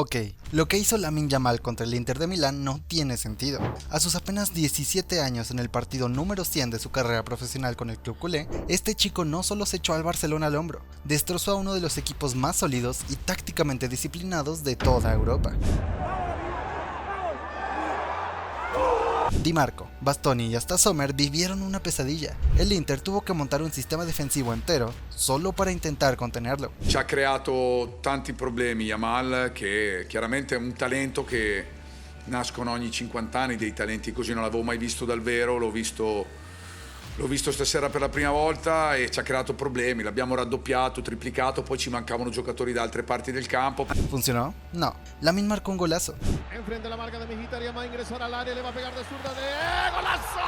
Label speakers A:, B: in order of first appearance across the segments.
A: Ok, lo que hizo Lamine Yamal contra el Inter de Milán no tiene sentido. A sus apenas 17 años en el partido número 100 de su carrera profesional con el club culé, este chico no solo se echó al Barcelona al hombro, destrozó a uno de los equipos más sólidos y tácticamente disciplinados de toda Europa. Di Marco, Bastoni y hasta Sommer vivieron una pesadilla. El Inter tuvo que montar un sistema defensivo entero solo para intentar contenerlo.
B: Ci ha creato tanti problemi Yamal, che chiaramente è un talento che nascono ogni 50 anni, dei talenti così non l'avevo mai visto dal vero, l'ho visto stasera per la prima volta e ci ha creato problemi, l'abbiamo raddoppiato, triplicato, poi ci mancavano giocatori da altre parti del campo.
A: ¿Funcionó? No. Lamine marcó un golazo.
C: Enfrente de la marca de Mkhitaryan, va a ingresar al área, le va a pegar de zurda de ¡golazo!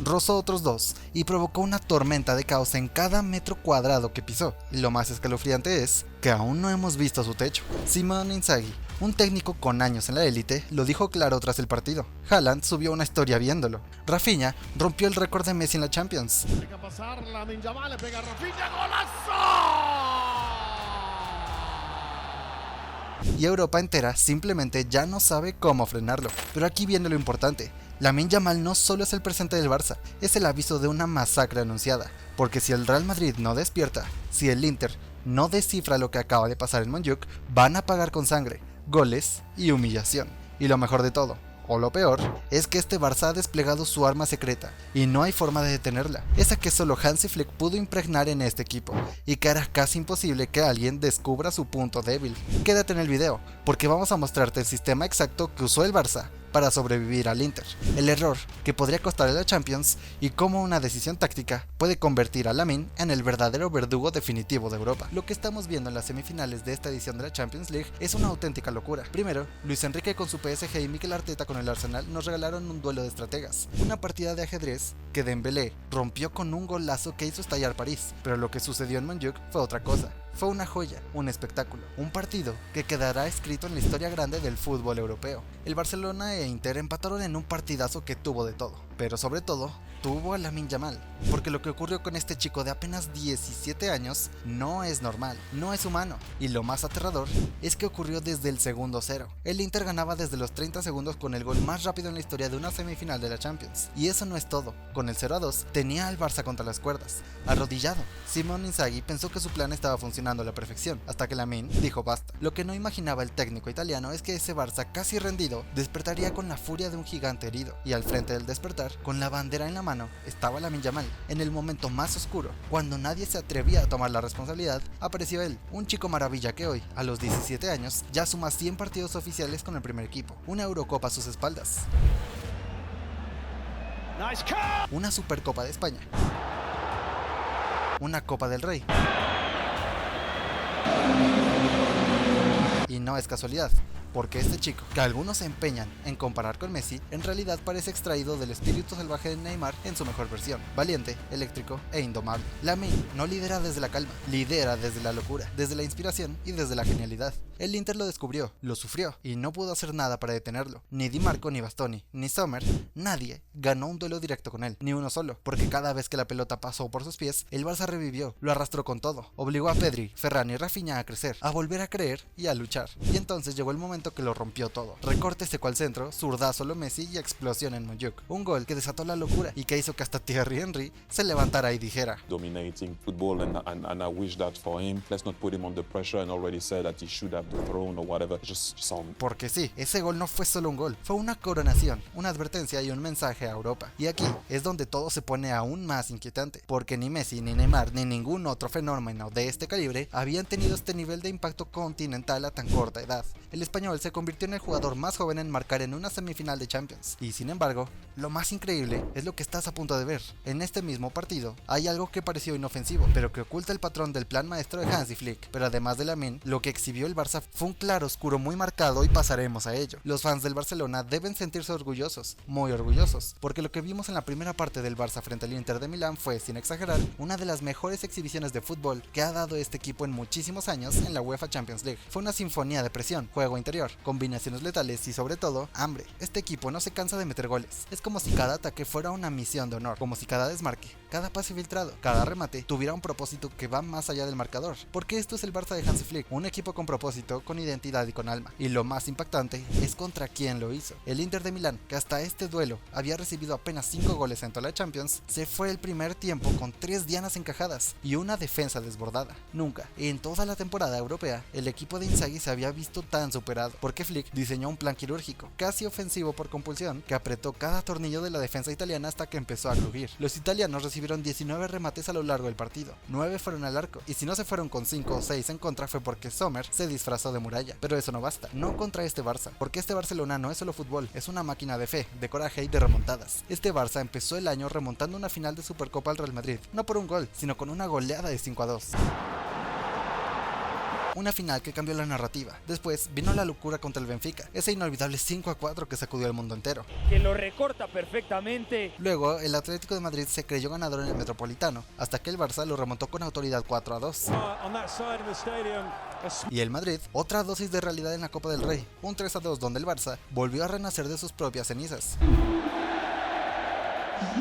A: Rozó otros dos y provocó una tormenta de caos en cada metro cuadrado que pisó. Y lo más escalofriante es que aún no hemos visto su techo. Simone Inzaghi, un técnico con años en la élite, lo dijo claro tras el partido. Haaland subió una historia viéndolo. Rafinha rompió el récord de Messi en la Champions.
C: Deja pasar, Lamine Yamal, le pega a Rafinha, ¡golazo!
A: Y Europa entera simplemente ya no sabe cómo frenarlo. Pero aquí viene lo importante. Lamine Yamal no solo es el presente del Barça, es el aviso de una masacre anunciada. Porque si el Real Madrid no despierta, si el Inter no descifra lo que acaba de pasar en Montjuic, van a pagar con sangre, goles y humillación. Y lo mejor de todo, o lo peor, es que este Barça ha desplegado su arma secreta y no hay forma de detenerla, esa que solo Hansi Flick pudo impregnar en este equipo y que hará casi imposible que alguien descubra su punto débil. Quédate en el video, porque vamos a mostrarte el sistema exacto que usó el Barça para sobrevivir al Inter, el error que podría costarle la Champions y cómo una decisión táctica puede convertir a Lamine en el verdadero verdugo definitivo de Europa. Lo que estamos viendo en las semifinales de esta edición de la Champions League es una auténtica locura. Primero, Luis Enrique con su PSG y Mikel Arteta con el Arsenal nos regalaron un duelo de estrategas, una partida de ajedrez que Dembélé rompió con un golazo que hizo estallar París, pero lo que sucedió en Montjuic fue otra cosa. Fue una joya, un espectáculo, un partido que quedará escrito en la historia grande del fútbol europeo. El Barcelona e Inter empataron en un partidazo que tuvo de todo, pero sobre todo tuvo a Lamine Yamal, porque lo que ocurrió con este chico de apenas 17 años no es normal, no es humano, y lo más aterrador es que ocurrió desde el segundo cero. El Inter ganaba desde los 30 segundos con el gol más rápido en la historia de una semifinal de la Champions, y eso no es todo. Con el 0-2 tenía al Barça contra las cuerdas, arrodillado. Simone Inzaghi pensó que su plan estaba funcionando a la perfección, hasta que Lamine dijo basta. Lo que no imaginaba el técnico italiano es que ese Barça casi rendido despertaría con la furia de un gigante herido, y al frente del despertar, con la bandera en la mano, estaba Lamine Yamal. En el momento más oscuro, cuando nadie se atrevía a tomar la responsabilidad, apareció él, un chico maravilla que hoy, a los 17 años, ya suma 100 partidos oficiales con el primer equipo, una Eurocopa a sus espaldas, una Supercopa de España, una Copa del Rey. Y no es casualidad, porque este chico, que algunos se empeñan en comparar con Messi, en realidad parece extraído del espíritu salvaje de Neymar en su mejor versión, valiente, eléctrico e indomable. Lamine no lidera desde la calma, lidera desde la locura, desde la inspiración y desde la genialidad. El Inter lo descubrió, lo sufrió y no pudo hacer nada para detenerlo. Ni Di Marco, ni Bastoni, ni Sommer, nadie ganó un duelo directo con él, ni uno solo, porque cada vez que la pelota pasó por sus pies, el Barça revivió, lo arrastró con todo, obligó a Pedri, Ferran y Rafinha a crecer, a volver a creer y a luchar. Y entonces llegó el momento que lo rompió todo. Recorte secó al centro, zurdazo lo Messi y explosión en Montjuic. Un gol que desató la locura y que hizo que hasta Thierry Henry se levantara y dijera:
D: dominating football and I wish that for him. Let's not put him under pressure and already said that he should have the throne or whatever. Just some.
A: Porque sí, ese gol no fue solo un gol, fue una coronación, una advertencia y un mensaje a Europa. Y aquí es donde todo se pone aún más inquietante, porque ni Messi, ni Neymar, ni ningún otro fenómeno de este calibre habían tenido este nivel de impacto continental a tan corta edad. El español se convirtió en el jugador más joven en marcar en una semifinal de Champions. Y sin embargo, lo más increíble es lo que estás a punto de ver. En este mismo partido hay algo que pareció inofensivo, pero que oculta el patrón del plan maestro de Hansi Flick. Pero además de Lamine, lo que exhibió el Barça fue un claro oscuro muy marcado y pasaremos a ello. Los fans del Barcelona deben sentirse orgullosos, muy orgullosos, porque lo que vimos en la primera parte del Barça frente al Inter de Milán fue, sin exagerar, una de las mejores exhibiciones de fútbol que ha dado este equipo en muchísimos años en la UEFA Champions League. Fue una sinfonía de presión, juego interior superior, combinaciones letales y sobre todo, hambre. Este equipo no se cansa de meter goles. Es como si cada ataque fuera una misión de honor, como si cada desmarque, cada pase filtrado, cada remate tuviera un propósito que va más allá del marcador. Porque esto es el Barça de Hansi Flick, un equipo con propósito, con identidad y con alma. Y lo más impactante es contra quién lo hizo. El Inter de Milán, que hasta este duelo había recibido apenas 5 goles en toda la Champions, se fue el primer tiempo con 3 dianas encajadas y una defensa desbordada. Nunca, en toda la temporada europea, el equipo de Inzaghi se había visto tan superado, porque Flick diseñó un plan quirúrgico, casi ofensivo por compulsión, que apretó cada tornillo de la defensa italiana hasta que empezó a crujir. Los italianos recibieron 19 remates a lo largo del partido, 9 fueron al arco, y si no se fueron con 5 o 6 en contra fue porque Sommer se disfrazó de muralla. Pero eso no basta, no contra este Barça, porque este Barcelona no es solo fútbol, es una máquina de fe, de coraje y de remontadas. Este Barça empezó el año remontando una final de Supercopa al Real Madrid, no por un gol, sino con una goleada de 5-2. Una final que cambió la narrativa. Después vino la locura contra el Benfica, ese inolvidable 5-4 que sacudió al mundo entero.
E: Que lo recorta perfectamente.
A: Luego, el Atlético de Madrid se creyó ganador en el Metropolitano, hasta que el Barça lo remontó con autoridad 4-2. Y el Madrid, otra dosis de realidad en la Copa del Rey, un 3-2 donde el Barça volvió a renacer de sus propias cenizas.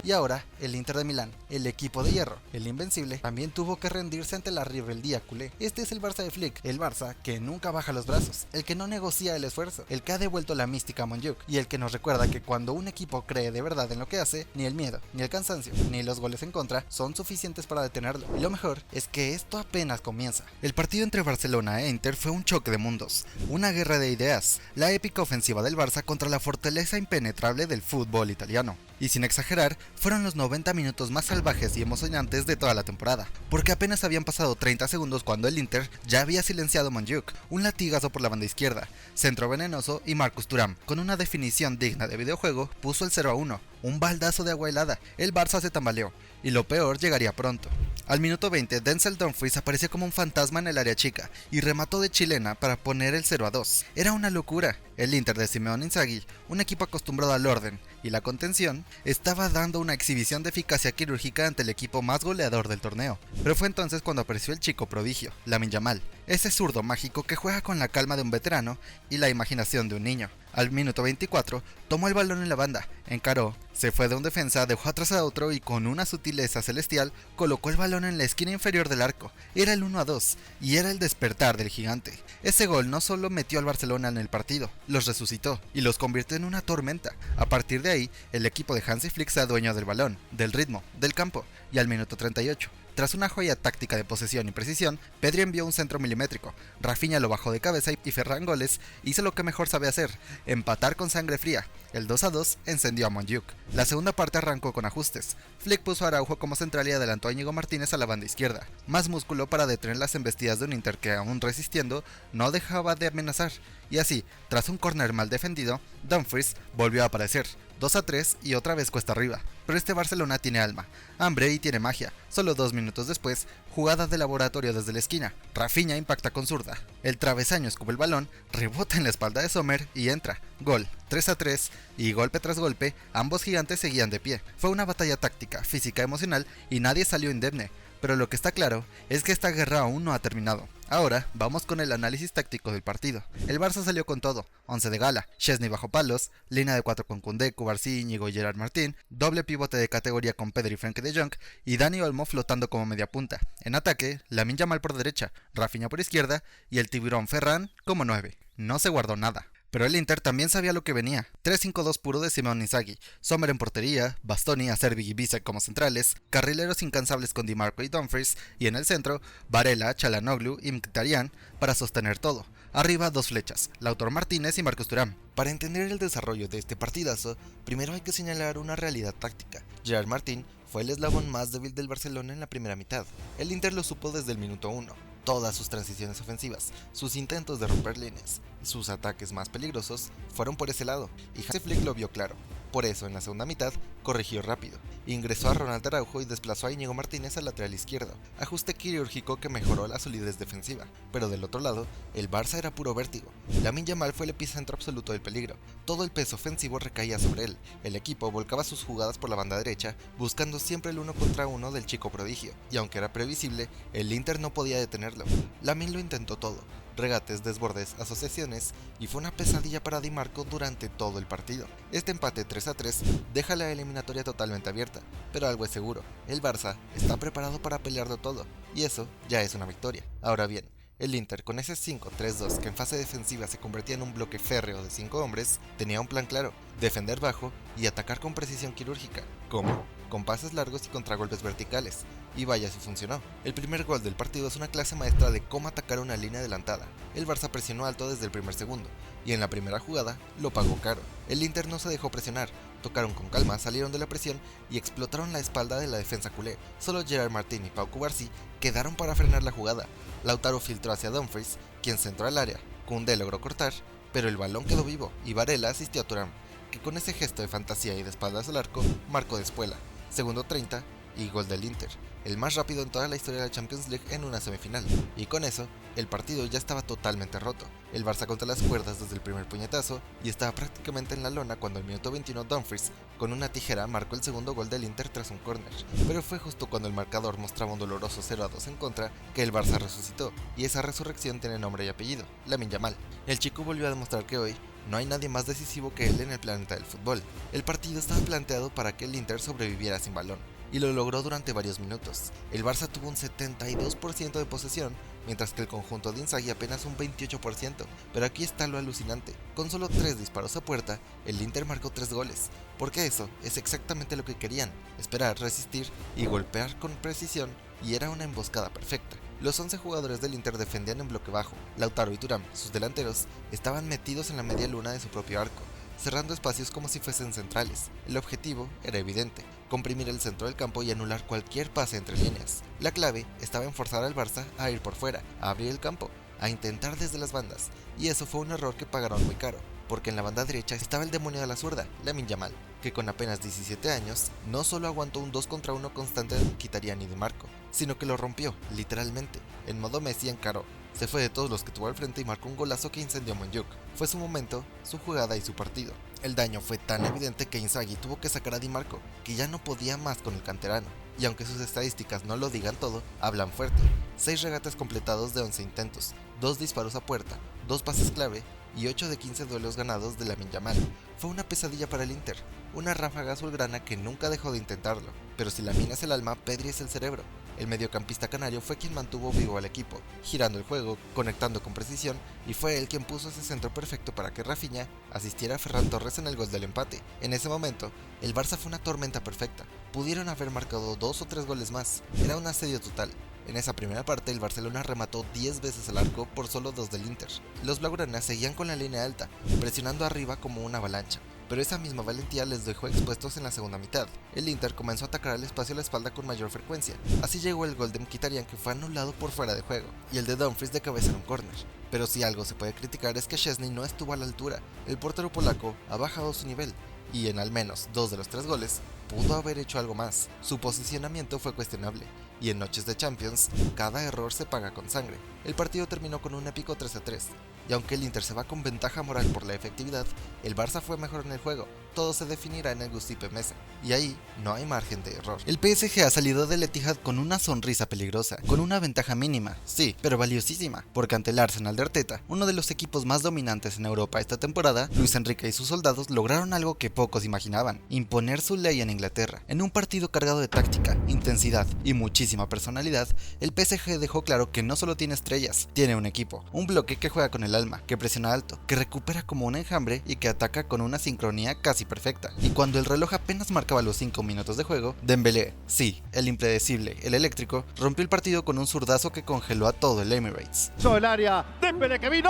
A: Y ahora, el Inter de Milán, el equipo de hierro, el invencible, también tuvo que rendirse ante la rebeldía culé. Este es el Barça de Flick, el Barça que nunca baja los brazos, el que no negocia el esfuerzo, el que ha devuelto la mística a Montjuic, y el que nos recuerda que cuando un equipo cree de verdad en lo que hace, ni el miedo, ni el cansancio, ni los goles en contra son suficientes para detenerlo. Y lo mejor es que esto apenas comienza. El partido entre Barcelona e Inter fue un choque de mundos, una guerra de ideas, la épica ofensiva del Barça contra la fortaleza impenetrable del fútbol italiano. Y sin exagerar, fueron los 90 minutos más salvajes y emocionantes de toda la temporada, porque apenas habían pasado 30 segundos cuando el Inter ya había silenciado a Montjuic, un latigazo por la banda izquierda, centro venenoso y Marcus Thuram, con una definición digna de videojuego, puso el 0-1, un baldazo de agua helada. El Barça se tambaleó, y lo peor llegaría pronto. Al minuto 20, Denzel Dumfries apareció como un fantasma en el área chica y remató de chilena para poner el 0-2. Era una locura. El Inter de Simone Inzaghi, un equipo acostumbrado al orden y la contención, estaba dando una exhibición de eficacia quirúrgica ante el equipo más goleador del torneo. Pero fue entonces cuando apareció el chico prodigio, Lamine Yamal, ese zurdo mágico que juega con la calma de un veterano y la imaginación de un niño. Al minuto 24, tomó el balón en la banda, encaró, se fue de un defensa, dejó atrás a otro y con una sutileza celestial colocó el balón en la esquina inferior del arco. Era el 1-2 y era el despertar del gigante. Ese gol no solo metió al Barcelona en el partido, los resucitó y los convirtió en una tormenta. A partir de ahí, el equipo de Hansi Flick se adueñó del balón, del ritmo, del campo, y al minuto 38, tras una joya táctica de posesión y precisión, Pedri envió un centro milimétrico, Rafinha lo bajó de cabeza y Ferran Gómez hizo lo que mejor sabe hacer, empatar con sangre fría. El 2-2 encendió a Montjuic. La segunda parte arrancó con ajustes. Flick puso a Araujo como central y adelantó a Íñigo Martínez a la banda izquierda. Más músculo para detener las embestidas de un Inter que, aún resistiendo, no dejaba de amenazar. Y así, tras un córner mal defendido, Dumfries volvió a aparecer. 2-3 y otra vez cuesta arriba. Pero este Barcelona tiene alma, hambre y tiene magia. Solo 2 minutos después, jugada de laboratorio desde la esquina. Rafinha impacta con zurda. El travesaño escupe el balón, rebota en la espalda de Sommer y entra. Gol. 3-3 y golpe tras golpe, ambos gigantes seguían de pie. Fue una batalla táctica, física, emocional y nadie salió indemne. Pero lo que está claro es que esta guerra aún no ha terminado. Ahora vamos con el análisis táctico del partido. El Barça salió con todo, 11 de gala, Szczęsny bajo palos, línea de 4 con Koundé, Cubarsí, Íñigo y Gerard Martín, doble pivote de categoría con Pedri y Frenkie de Jong y Dani Olmo flotando como media punta. En ataque, Lamine Yamal por derecha, Rafinha por izquierda y el tiburón Ferran como 9. No se guardó nada. Pero el Inter también sabía lo que venía. 3-5-2 puro de Simone Inzaghi, Sommer en portería, Bastoni, Acerbi y Bisek como centrales, carrileros incansables con Di Marco y Dumfries, y en el centro, Varela, Çalhanoğlu y Mkhitaryan para sostener todo. Arriba 2 flechas, Lautaro Martínez y Marcus Thuram. Para entender el desarrollo de este partidazo, primero hay que señalar una realidad táctica. Gerard Martín fue el eslabón más débil del Barcelona en la primera mitad. El Inter lo supo desde el minuto 1. Todas sus transiciones ofensivas, sus intentos de romper líneas, sus ataques más peligrosos fueron por ese lado, y Hansi Flick lo vio claro. Por eso, en la segunda mitad, corrigió rápido. Ingresó a Ronald Araujo y desplazó a Íñigo Martínez al lateral izquierdo. Ajuste quirúrgico que mejoró la solidez defensiva. Pero del otro lado, el Barça era puro vértigo. Lamine Yamal fue el epicentro absoluto del peligro. Todo el peso ofensivo recaía sobre él. El equipo volcaba sus jugadas por la banda derecha, buscando siempre el 1 contra 1 del chico prodigio. Y aunque era previsible, el Inter no podía detenerlo. Lamine lo intentó todo. regates, desbordes, asociaciones y fue una pesadilla para Di Marco durante todo el partido. Este empate 3-3 deja la eliminatoria totalmente abierta, pero algo es seguro, el Barça está preparado para pelearlo todo y eso ya es una victoria. Ahora bien, el Inter, con ese 5-3-2 que en fase defensiva se convertía en un bloque férreo de 5 hombres, tenía un plan claro: defender bajo y atacar con precisión quirúrgica. ¿Cómo? Con pases largos y contragolpes verticales. Y vaya si funcionó. El primer gol del partido es una clase maestra de cómo atacar una línea adelantada. El Barça presionó alto desde el primer segundo, y en la primera jugada lo pagó caro. El Inter no se dejó presionar, tocaron con calma, salieron de la presión y explotaron la espalda de la defensa culé. Solo Gerard Martín y Pau Cubarsí quedaron para frenar la jugada. Lautaro filtró hacia Dumfries, quien centró al área. Koundé logró cortar, pero el balón quedó vivo y Varela asistió a Thuram, que con ese gesto de fantasía y de espaldas al arco, marcó de espuela. Segundo 30 y gol del Inter, el más rápido en toda la historia de la Champions League en una semifinal. Y con eso, el partido ya estaba totalmente roto. El Barça contra las cuerdas desde el primer puñetazo y estaba prácticamente en la lona cuando al minuto 21 Dumfries, con una tijera, marcó el segundo gol del Inter tras un córner. Pero fue justo cuando el marcador mostraba un doloroso 0-2 en contra que el Barça resucitó, y esa resurrección tiene nombre y apellido: Lamine Yamal. El chico volvió a demostrar que hoy no hay nadie más decisivo que él en el planeta del fútbol. El partido estaba planteado para que el Inter sobreviviera sin balón, y lo logró durante varios minutos. El Barça tuvo un 72% de posesión, mientras que el conjunto de Inzaghi apenas un 28%, pero aquí está lo alucinante: con solo 3 disparos a puerta, el Inter marcó 3 goles, porque eso es exactamente lo que querían: esperar, resistir y golpear con precisión, y era una emboscada perfecta. Los 11 jugadores del Inter defendían en bloque bajo. Lautaro y Thuram, sus delanteros, estaban metidos en la media luna de su propio arco, cerrando espacios como si fuesen centrales. El objetivo era evidente: comprimir el centro del campo y anular cualquier pase entre líneas. La clave estaba en forzar al Barça a ir por fuera, a abrir el campo, a intentar desde las bandas, y eso fue un error que pagaron muy caro, porque en la banda derecha estaba el demonio de la zurda, Lamine Yamal, que con apenas 17 años no solo aguantó un 2 contra 1 constante de Mkhitaryan y Di Marco, sino que lo rompió, literalmente. En modo Messi encaró, se fue de todos los que tuvo al frente y marcó un golazo que incendió Montjuic. Fue su momento, su jugada y su partido. El daño fue tan evidente que Inzaghi tuvo que sacar a Di Marco, que ya no podía más con el canterano. Y aunque sus estadísticas no lo digan todo, hablan fuerte: 6 regates completados de 11 intentos, 2 disparos a puerta, 2 pases clave y 8 de 15 duelos ganados de Lamine Yamal. Fue una pesadilla para el Inter, una ráfaga azulgrana que nunca dejó de intentarlo. Pero si Lamine es el alma, Pedri es el cerebro. El mediocampista canario fue quien mantuvo vivo al equipo, girando el juego, conectando con precisión, y fue él quien puso ese centro perfecto para que Rafinha asistiera a Ferran Torres en el gol del empate. En ese momento, el Barça fue una tormenta perfecta. Pudieron haber marcado 2 o 3 goles más. Era un asedio total. En esa primera parte, el Barcelona remató 10 veces al arco por solo 2 del Inter. Los blaugranas seguían con la línea alta, presionando arriba como una avalancha, pero esa misma valentía les dejó expuestos en la segunda mitad. El Inter comenzó a atacar al espacio a la espalda con mayor frecuencia. Así llegó el gol de Mkhitaryan, que fue anulado por fuera de juego, y el de Dumfries de cabeza en un córner. Pero si algo se puede criticar es que Szczęsny no estuvo a la altura. El portero polaco ha bajado su nivel, y en al menos 2 de los 3 goles pudo haber hecho algo más. Su posicionamiento fue cuestionable, y en noches de Champions, cada error se paga con sangre. El partido terminó con un épico 3-3, y aunque el Inter se va con ventaja moral por la efectividad, el Barça fue mejor en el juego. Todo se definirá en el Giuseppe Meazza, y ahí no hay margen de error. El PSG ha salido del Etihad con una sonrisa peligrosa, con una ventaja mínima, sí, pero valiosísima, porque ante el Arsenal de Arteta, uno de los equipos más dominantes en Europa esta temporada, Luis Enrique y sus soldados lograron algo que pocos imaginaban: imponer su ley en Inglaterra. En un partido cargado de táctica, intensidad y muchísima personalidad, el PSG dejó claro que no solo tiene estrellas, tiene un equipo, un bloque que juega con el alma, que presiona alto, que recupera como un enjambre y que ataca con una sincronía casi perfecta. Y cuando el reloj apenas marcaba los 5 minutos de juego, Dembélé, sí, el impredecible, el eléctrico, rompió el partido con un zurdazo que congeló a todo el Emirates.
C: El área, Dembélé que vino.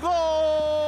C: ¡Gol!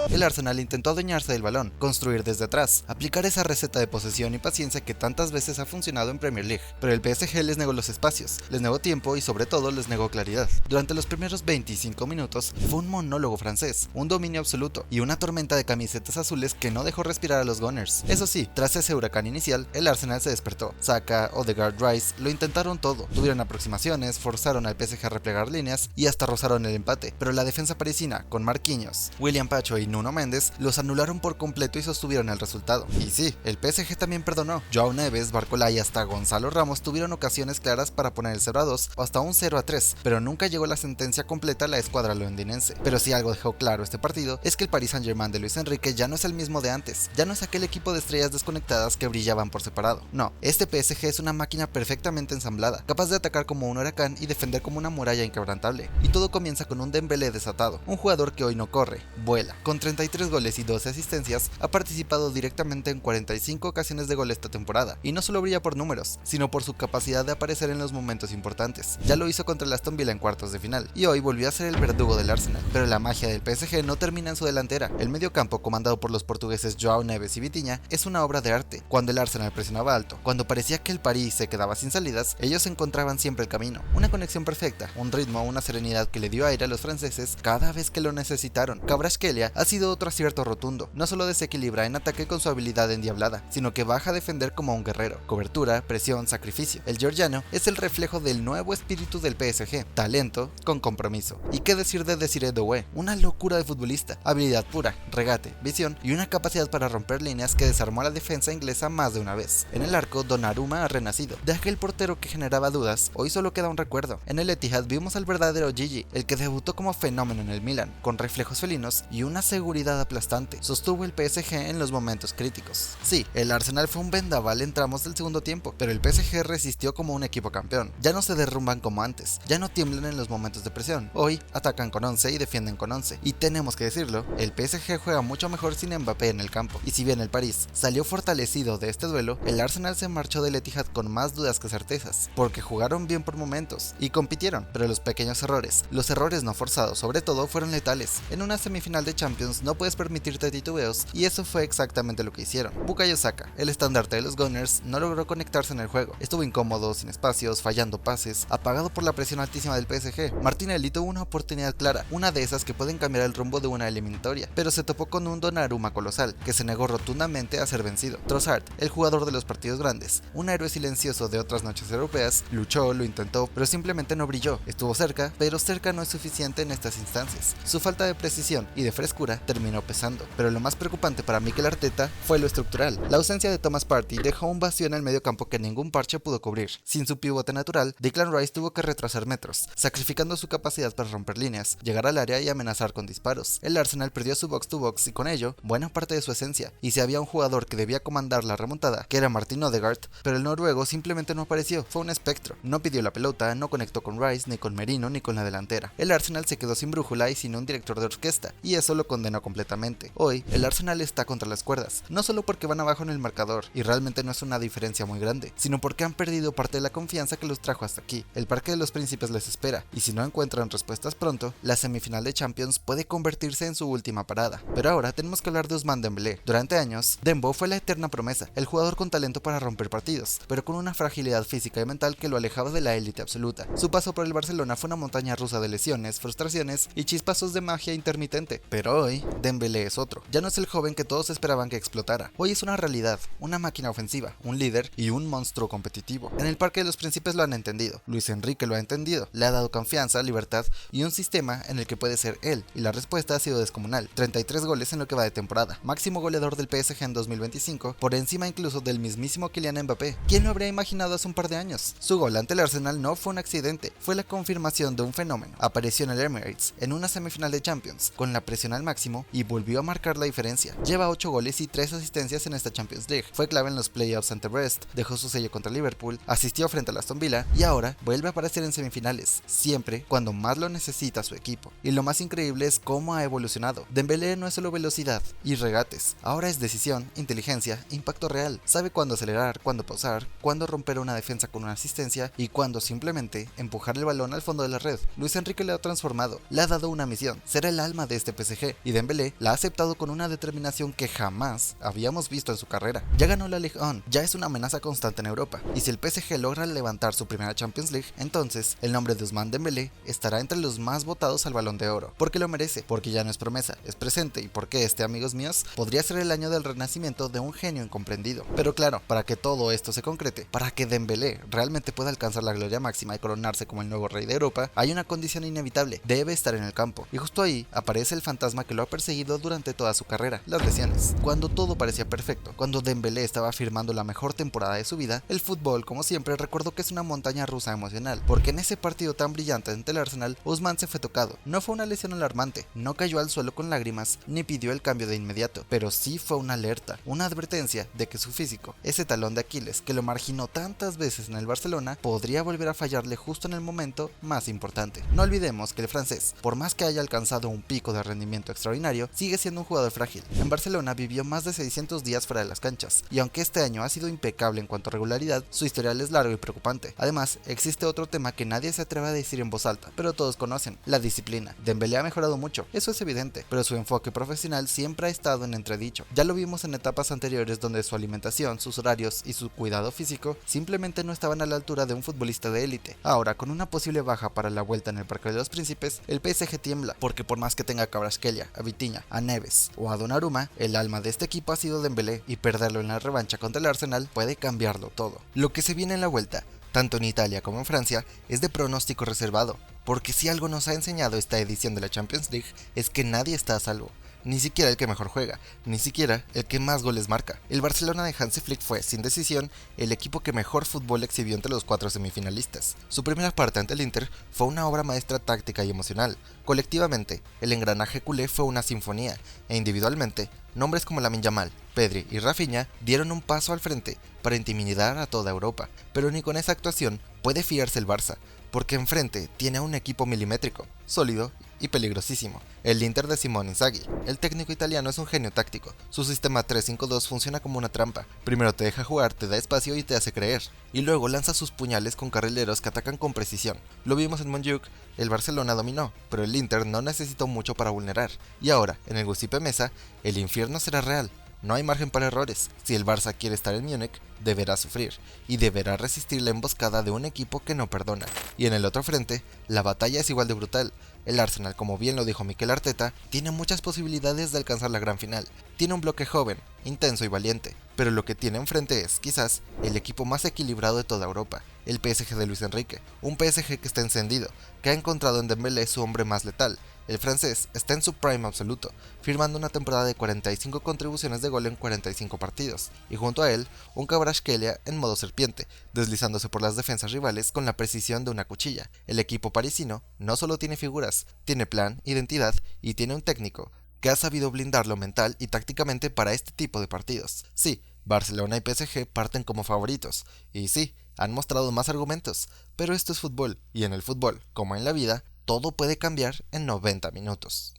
A: El Arsenal intentó adueñarse del balón, construir desde atrás, aplicar esa receta de posesión y paciencia que tantas veces ha funcionado en Premier League, pero el PSG les negó los espacios, les negó tiempo y sobre todo les negó claridad. Durante los primeros 25 minutos fue un monólogo francés, un dominio absoluto y una tormenta de camisetas azules que no dejó respirar a los Gunners. Eso sí, tras ese huracán inicial, el Arsenal se despertó. Saka, Odegaard, Rice lo intentaron todo, tuvieron aproximaciones, forzaron al PSG a replegar líneas y hasta rozaron el empate, pero la defensa parisina, con Marquinhos, William Pacho y Nuno Méndez los anularon por completo y sostuvieron el resultado. Y sí, el PSG también perdonó. Joao Neves, Barcola y hasta Gonzalo Ramos tuvieron ocasiones claras para poner el 0-2 o hasta un 0-3, pero nunca llegó la sentencia completa a la escuadra londinense. Pero si algo dejó claro este partido es que el Paris Saint-Germain de Luis Enrique ya no es el mismo de antes, ya no es aquel equipo de estrellas desconectadas que brillaban por separado. No, este PSG es una máquina perfectamente ensamblada, capaz de atacar como un huracán y defender como una muralla inquebrantable. Y todo comienza con un Dembélé desatado, un jugador que hoy no corre, vuela. Con 33 goles y 12 asistencias, ha participado directamente en 45 ocasiones de gol esta temporada, y no solo brilla por números, sino por su capacidad de aparecer en los momentos importantes. Ya lo hizo contra el Aston Villa en cuartos de final, y hoy volvió a ser el verdugo del Arsenal. Pero la magia del PSG no termina en su delantera. El mediocampo, comandado por los portugueses Joao Neves y Vitinha, es una obra de arte. Cuando el Arsenal presionaba alto, cuando parecía que el París se quedaba sin salidas, ellos encontraban siempre el camino. Una conexión perfecta, un ritmo, una serenidad que le dio aire a los franceses cada vez que lo necesitaron. Kvaratskhelia ha sido otro acierto rotundo. No solo desequilibra en ataque con su habilidad endiablada, sino que baja a defender como un guerrero. Cobertura, presión, sacrificio. El georgiano es el reflejo del nuevo espíritu del PSG. Talento con compromiso. ¿Y qué decir de Désiré Doué? Una locura de futbolista. Habilidad pura, regate, visión y una capacidad para romper líneas que desarmó a la defensa inglesa más de una vez. En el arco, Donnarumma ha renacido. De aquel portero que generaba dudas, hoy solo queda un recuerdo. En el Etihad vimos al verdadero Gigi, el que debutó como fenómeno en el Milan, con reflejos felinos y una seguridad aplastante. Sostuvo el PSG en los momentos críticos. Sí, el Arsenal fue un vendaval en tramos del segundo tiempo, pero el PSG resistió como un equipo campeón. Ya no se derrumban como antes, ya no tiemblan en los momentos de presión. Hoy atacan con 11 y defienden con 11. Y tenemos que decirlo, el PSG juega mucho mejor sin Mbappé en el campo. Y si bien el París salió fortalecido de este duelo, el Arsenal se marchó del Etihad con más dudas que certezas, porque jugaron bien por momentos y compitieron, pero los pequeños errores, los errores no forzados sobre todo, fueron letales. En una semifinal de Champions no puedes permitirte titubeos, y eso fue exactamente lo que hicieron. Bukayo Saka, el estandarte de los Gunners, no logró conectarse en el juego. Estuvo incómodo, sin espacios, fallando pases, apagado por la presión altísima del PSG. Martinelli tuvo una oportunidad clara, una de esas que pueden cambiar el rumbo de una eliminatoria, pero se topó con un Donnarumma colosal, que se negó rotundamente a ser vencido. Trossard, el jugador de los partidos grandes, un héroe silencioso de otras noches europeas, luchó, lo intentó, pero simplemente no brilló. Estuvo cerca, pero cerca no es suficiente en estas instancias. Su falta de precisión y de frescura terminó pesando, pero lo más preocupante para Mikel Arteta fue lo estructural. La ausencia de Thomas Partey dejó un vacío en el medio campo que ningún parche pudo cubrir. Sin su pivote natural, Declan Rice tuvo que retrasar metros, sacrificando su capacidad para romper líneas, llegar al área y amenazar con disparos. El Arsenal perdió su box to box y con ello, buena parte de su esencia, y si había un jugador que debía comandar la remontada, que era Martin Odegaard, pero el noruego simplemente no apareció, fue un espectro, no pidió la pelota, no conectó con Rice, ni con Merino, ni con la delantera. El Arsenal se quedó sin brújula y sin un director de orquesta, y eso lo condenó completamente. Hoy, el Arsenal está contra las cuerdas, no solo porque van abajo en el marcador, y realmente no es una diferencia muy grande, sino porque han perdido parte de la confianza que los trajo hasta aquí. El Parque de los Príncipes les espera, y si no encuentran respuestas pronto, la semifinal de Champions puede convertirse en su última parada. Pero ahora tenemos que hablar de Ousmane Dembélé. Durante años, Dembo fue la eterna promesa, el jugador con talento para romper partidos, pero con una fragilidad física y mental que lo alejaba de la élite absoluta. Su paso por el Barcelona fue una montaña rusa de lesiones, frustraciones y chispazos de magia intermitente. Pero hoy, Dembélé es otro. Ya no es el joven que todos esperaban que explotara. Hoy es una realidad, una máquina ofensiva, un líder y un monstruo competitivo. En el Parque de los Príncipes lo han entendido, Luis Enrique lo ha entendido, le ha dado confianza, libertad y un sistema en el que puede ser él, y la respuesta ha sido descomunal. 33 goles en lo que va de temporada, máximo goleador del PSG en 2025, por encima incluso del mismísimo Kylian Mbappé. ¿Quién lo habría imaginado hace un par de años? Su gol ante el Arsenal no fue un accidente, fue la confirmación de un fenómeno. Apareció en el Emirates, en una semifinal de Champions, con la presión al máximo y volvió a marcar la diferencia. Lleva 8 goles y 3 asistencias en esta Champions League, fue clave en los playoffs ante Brest, dejó su sello contra Liverpool, asistió frente al Aston Villa y ahora vuelve a aparecer en semifinales, siempre cuando más lo necesita su equipo. Y lo más increíble es cómo ha evolucionado. Dembélé no es solo velocidad y regates, ahora es decisión, inteligencia, impacto real. Sabe cuándo acelerar, cuándo pausar, cuándo romper una defensa con una asistencia y cuándo simplemente empujar el balón al fondo de la red. Luis Enrique le ha transformado, le ha dado una misión, ser el alma de este PSG, y Dembélé la ha aceptado con una determinación que jamás habíamos visto en su carrera. Ya ganó la Ligue 1, ya es una amenaza constante en Europa, y si el PSG logra levantar su primera Champions League, entonces el nombre de Ousmane Dembélé estará entre los más votados al Balón de Oro, porque lo merece, porque ya no es promesa, es presente, y porque este, amigos míos, podría ser el año del renacimiento de un genio incomprendido. Pero claro, para que todo esto se concrete, para que Dembélé realmente pueda alcanzar la gloria máxima y coronarse como el nuevo rey de Europa, hay una condición inevitable: debe estar en el campo. Y justo ahí aparece el fantasma que lo lo ha perseguido durante toda su carrera, las lesiones. Cuando todo parecía perfecto, cuando Dembélé estaba firmando la mejor temporada de su vida, el fútbol, como siempre, recordó que es una montaña rusa emocional, porque en ese partido tan brillante ante el Arsenal, Ousmane se fue tocado. No fue una lesión alarmante, no cayó al suelo con lágrimas, ni pidió el cambio de inmediato, pero sí fue una alerta, una advertencia de que su físico, ese talón de Aquiles que lo marginó tantas veces en el Barcelona, podría volver a fallarle justo en el momento más importante. No olvidemos que el francés, por más que haya alcanzado un pico de rendimiento extraordinario, sigue siendo un jugador frágil. En Barcelona vivió más de 600 días fuera de las canchas, y aunque este año ha sido impecable en cuanto a regularidad, su historial es largo y preocupante. Además, existe otro tema que nadie se atreve a decir en voz alta, pero todos conocen: la disciplina. Dembélé ha mejorado mucho, eso es evidente, pero su enfoque profesional siempre ha estado en entredicho. Ya lo vimos en etapas anteriores donde su alimentación, sus horarios y su cuidado físico simplemente no estaban a la altura de un futbolista de élite. Ahora, con una posible baja para la vuelta en el Parque de los Príncipes, el PSG tiembla, porque por más que tenga a Kvaratskhelia, a Vitinha, a Neves o a Donnarumma, el alma de este equipo ha sido Dembélé, y perderlo en la revancha contra el Arsenal puede cambiarlo todo. Lo que se viene en la vuelta, tanto en Italia como en Francia, es de pronóstico reservado, porque si algo nos ha enseñado esta edición de la Champions League es que nadie está a salvo. Ni siquiera el que mejor juega, ni siquiera el que más goles marca. El Barcelona de Hansi Flick fue, sin decisión, el equipo que mejor fútbol exhibió entre los 4 semifinalistas. Su primera parte ante el Inter fue una obra maestra táctica y emocional. Colectivamente, el engranaje culé fue una sinfonía, e individualmente, nombres como Lamine Yamal, Pedri y Rafinha dieron un paso al frente para intimidar a toda Europa. Pero ni con esa actuación puede fiarse el Barça, porque enfrente tiene a un equipo milimétrico, sólido y peligrosísimo, el Inter de Simone Inzaghi. El técnico italiano es un genio táctico, su sistema 3-5-2 funciona como una trampa: primero te deja jugar, te da espacio y te hace creer, y luego lanza sus puñales con carrileros que atacan con precisión. Lo vimos en Montjuic, el Barcelona dominó, pero el Inter no necesitó mucho para vulnerar, y ahora, en el Giuseppe Meazza, el infierno será real. No hay margen para errores. Si el Barça quiere estar en Múnich, deberá sufrir, y deberá resistir la emboscada de un equipo que no perdona. Y en el otro frente, la batalla es igual de brutal. El Arsenal, como bien lo dijo Mikel Arteta, tiene muchas posibilidades de alcanzar la gran final. Tiene un bloque joven, intenso y valiente, pero lo que tiene enfrente es, quizás, el equipo más equilibrado de toda Europa, el PSG de Luis Enrique, un PSG que está encendido, que ha encontrado en Dembélé su hombre más letal. El francés está en su prime absoluto, firmando una temporada de 45 contribuciones de gol en 45 partidos, y junto a él, un Kvaratskhelia en modo serpiente, deslizándose por las defensas rivales con la precisión de una cuchilla. El equipo parisino no solo tiene figuras, tiene plan, identidad y tiene un técnico que ha sabido blindarlo mental y tácticamente para este tipo de partidos. Sí, Barcelona y PSG parten como favoritos, y sí, han mostrado más argumentos, pero esto es fútbol, y en el fútbol, como en la vida, todo puede cambiar en 90 minutos.